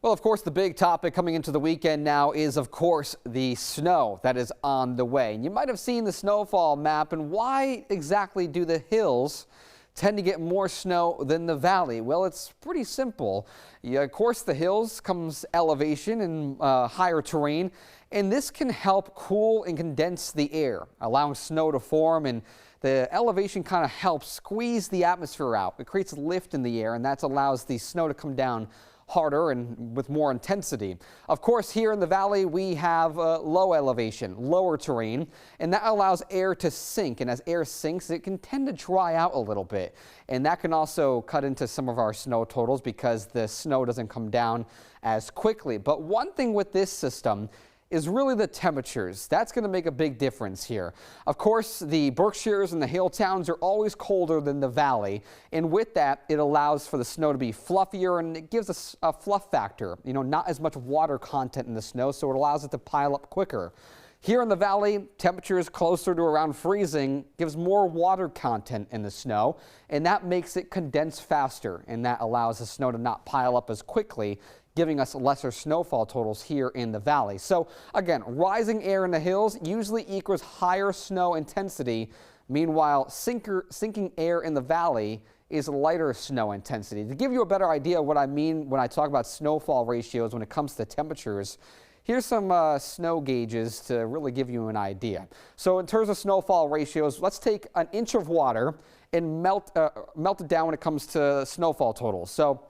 Well, of course, the big topic coming into the weekend now is, of course, the snow that is on the way. And you might have seen the snowfall map. And why exactly do the hills tend to get more snow than the valley? Well, it's pretty simple. Of course, the hills comes elevation and higher terrain, and this can help cool and condense the air, allowing snow to form. And the elevation kind of helps squeeze the atmosphere out. It creates lift in the air, and that allows the snow to come down harder and with more intensity. Of course, here in the valley, we have low elevation, lower terrain, and that allows air to sink. And as air sinks, it can tend to dry out a little bit. And that can also cut into some of our snow totals because the snow doesn't come down as quickly. But one thing with this system is really the temperatures. That's going to make a big difference here. Of course, the Berkshires and the hill towns are always colder than the valley, and with that, it allows for the snow to be fluffier, and it gives us a fluff factor. You know, not as much water content in the snow, so it allows it to pile up quicker. Here in the valley, temperatures closer to around freezing gives more water content in the snow, and that makes it condense faster, and that allows the snow to not pile up as quickly, giving us lesser snowfall totals here in the valley. So again, rising air in the hills usually equals higher snow intensity. Meanwhile, sinking air in the valley is lighter snow intensity. To give you a better idea of what I mean when I talk about snowfall ratios when it comes to temperatures, here's some snow gauges to really give you an idea. So in terms of snowfall ratios, let's take an inch of water and melt it down when it comes to snowfall totals. So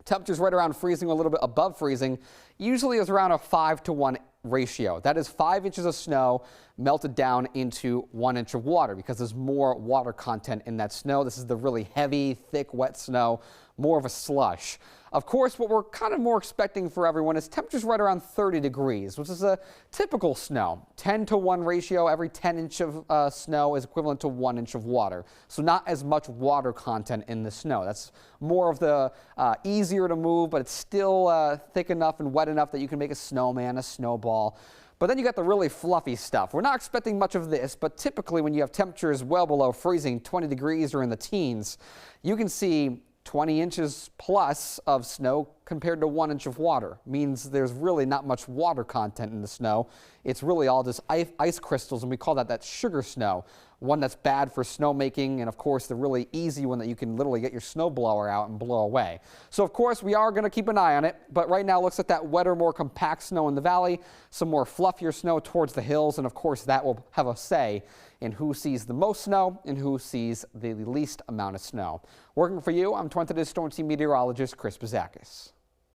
temperatures right around freezing, a little bit above freezing, usually is around a 5-to-1 ratio. That is 5 inches of snow melted down into 1 inch of water because there's more water content in that snow. This is the really heavy, thick, wet snow, more of a slush. Of course, what we're kind of more expecting for everyone is temperatures right around 30 degrees, which is a typical snow. 10-to-1 ratio, every 10 inch of snow is equivalent to 1 inch of water. So not as much water content in the snow. That's more of the easier to move, but it's still thick enough and wet enough that you can make a snowman, a snowball. But then you got the really fluffy stuff. We're not expecting much of this, but typically when you have temperatures well below freezing, 20 degrees or in the teens, you can see 20 inches plus of snow compared to 1 inch of water. Means there's really not much water content in the snow. It's really all just ice crystals, and we call that sugar snow. One that's bad for snowmaking, and of course the really easy one that you can literally get your snow blower out and blow away. So of course we are going to keep an eye on it, but right now it looks like that wetter, more compact snow in the valley, some more fluffier snow towards the hills, and of course that will have a say in who sees the most snow and who sees the least amount of snow. Working for you, I'm 20 Storm Team Meteorologist Chris Bouzakis.